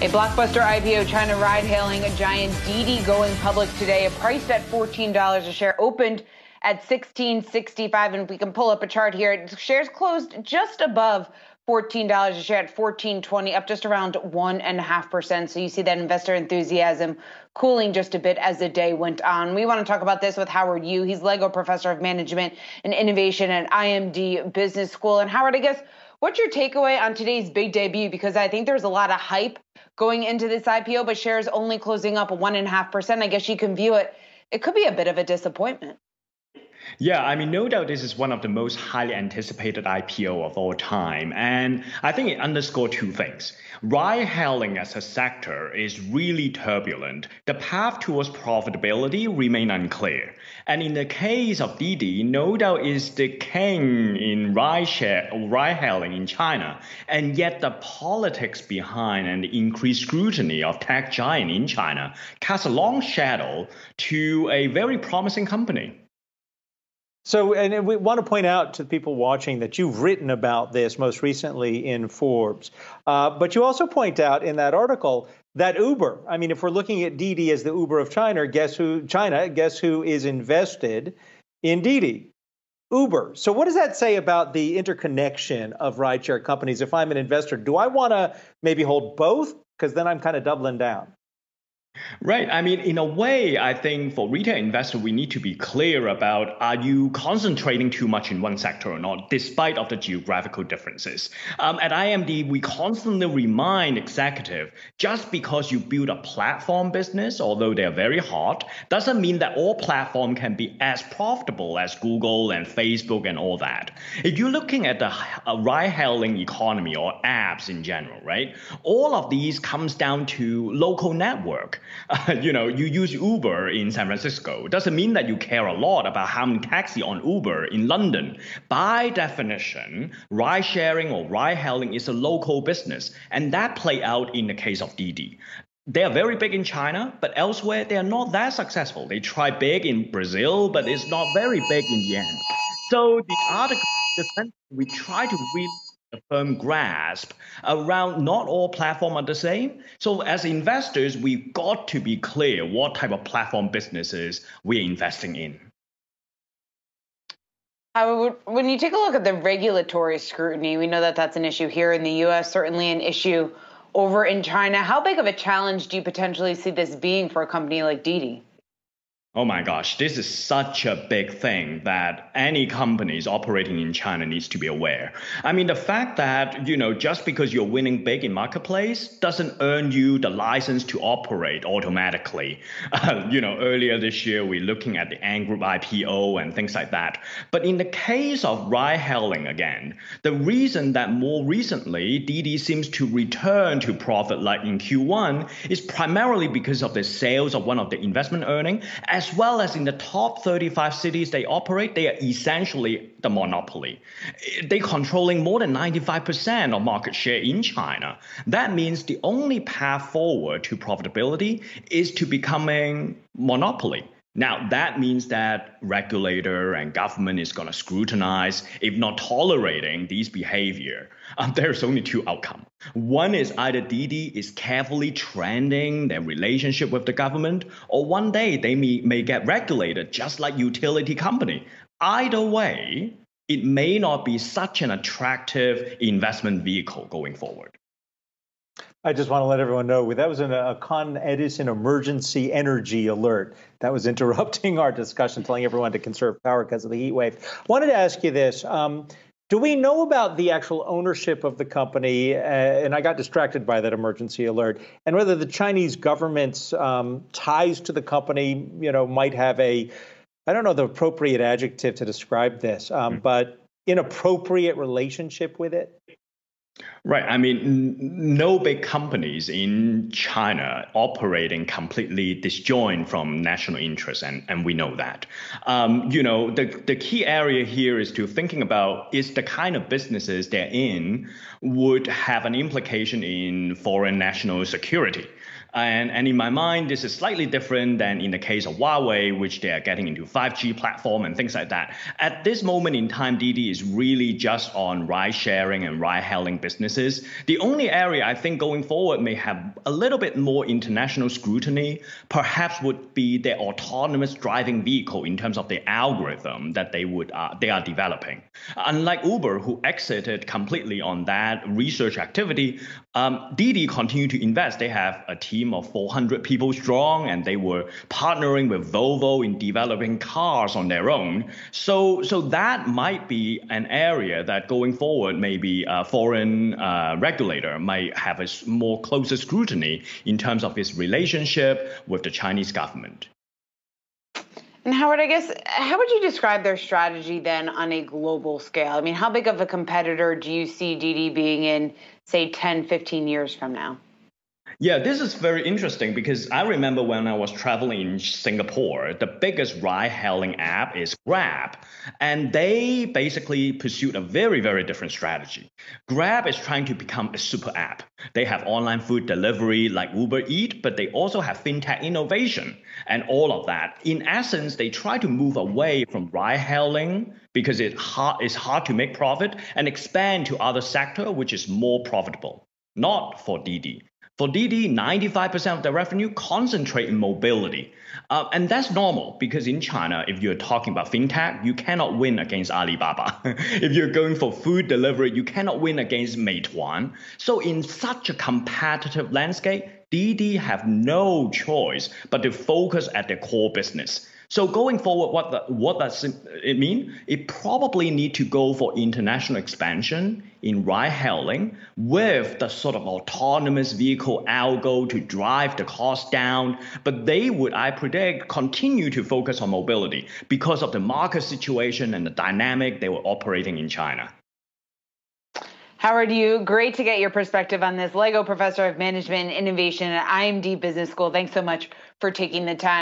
A Blockbuster IPO China ride-hailing giant Didi going public today, priced at $14 a share, opened at $16.65, and we can pull up a chart here. Shares closed just above $14 a share at $14.20, up just around 1.5%. So you see that investor enthusiasm cooling just a bit as the day went on. We want to talk about this with Howard Yu. He's Lego Professor of Management and Innovation at IMD Business School. And Howard, I guess, what's your takeaway on today's big debut? Because I think there's a lot of hype going into this IPO, but shares only closing up 1.5%. I guess you can view it. It could be a bit of a disappointment. Yeah, I mean, no doubt this is one of the most highly anticipated IPO of all time. And I think it underscores two things. Ride-hailing as a sector is really turbulent. The path towards profitability remain unclear. And in the case of Didi, no doubt is the king in ride-hailing in China. And yet the politics behind and the increased scrutiny of tech giant in China casts a long shadow to a very promising company. So, and we want to point out to the people watching that you've written about this most recently in Forbes. But you also point out in that article that Uber, I mean, if we're looking at Didi as the Uber of China, guess who is invested in Didi? Uber. So what does that say about the interconnection of rideshare companies? If I'm an investor, do I want to maybe hold both? Because then I'm kind of doubling down. Right. I mean, in a way, I think for retail investors, we need to be clear about, are you concentrating too much in one sector or not, despite of the geographical differences? At IMD, we constantly remind executives, just because you build a platform business, although they're very hard, doesn't mean that all platforms can be as profitable as Google and Facebook and all that. If you're looking at the ride-hailing economy or apps in general, right, all of these comes down to local network. You use Uber in San Francisco. Doesn't mean that you care a lot about how many taxi on Uber in London. By definition, ride sharing or ride hailing is a local business, and that play out in the case of Didi. They are very big in China, but elsewhere they are not that successful. They try big in Brazil, but it's not very big in the end. So the article, we try to read a firm grasp around not all platforms are the same. So as investors, we've got to be clear what type of platform businesses we're investing in. When you take a look at the regulatory scrutiny, we know that that's an issue here in the U.S., certainly an issue over in China. How big of a challenge do you potentially see this being for a company like Didi? Oh my gosh, this is such a big thing that any companies operating in China needs to be aware. I mean, the fact that, just because you're winning big in marketplace doesn't earn you the license to operate automatically. Earlier this year, we're looking at the Ant Group IPO and things like that. But in the case of ride-hailing again, the reason that more recently Didi seems to return to profit like in Q1 is primarily because of the sales of one of the investment earnings, as well as in the top 35 cities they operate, they are essentially the monopoly. They're controlling more than 95% of market share in China. That means the only path forward to profitability is to becoming monopoly. Now, that means that regulator and government is going to scrutinize, if not tolerating, these behavior. There's only two outcomes. One is either Didi is carefully trending their relationship with the government, or one day they may get regulated just like utility company. Either way, it may not be such an attractive investment vehicle going forward. I just want to let everyone know that was a Con Edison emergency energy alert that was interrupting our discussion, telling everyone to conserve power because of the heat wave. Wanted to ask you this. Do we know about the actual ownership of the company? And I got distracted by that emergency alert. And whether the Chinese government's ties to the company, might have I don't know the appropriate adjective to describe this, but inappropriate relationship with it? Right. I mean, no big companies in China operating completely disjoint from national interest, and we know that. The key area here is to thinking about is the kind of businesses they're in would have an implication in foreign national security. And in my mind, this is slightly different than in the case of Huawei, which they are getting into 5G platform and things like that. At this moment in time, Didi is really just on ride sharing and ride hailing businesses. The only area I think going forward may have a little bit more international scrutiny, perhaps would be their autonomous driving vehicle in terms of the algorithm that they are developing. Unlike Uber, who exited completely on that research activity, Didi continued to invest. They have a team of 400 people strong, and they were partnering with Volvo in developing cars on their own. So that might be an area that going forward, maybe a foreign regulator might have a more closer scrutiny in terms of its relationship with the Chinese government. And Howard, I guess, how would you describe their strategy then on a global scale? I mean, how big of a competitor do you see Didi being in, say, 10, 15 years from now? Yeah, this is very interesting because I remember when I was traveling in Singapore, the biggest ride-hailing app is Grab, and they basically pursued a very, very different strategy. Grab is trying to become a super app. They have online food delivery like Uber Eats, but they also have fintech innovation and all of that. In essence, they try to move away from ride-hailing because it's hard to make profit and expand to other sector, which is more profitable. Not for Didi. For Didi, 95% of the revenue concentrate in mobility. And that's normal because in China, if you're talking about fintech, you cannot win against Alibaba. If you're going for food delivery, you cannot win against Meituan. So in such a competitive landscape, Didi have no choice but to focus at their core business. So going forward, what does it mean? It probably need to go for international expansion in ride-hailing with the sort of autonomous vehicle algo to drive the cost down. But they would, I predict, continue to focus on mobility because of the market situation and the dynamic they were operating in China. Howard Yu, great to get your perspective on this. Lego Professor of Management and Innovation at IMD Business School. Thanks so much for taking the time.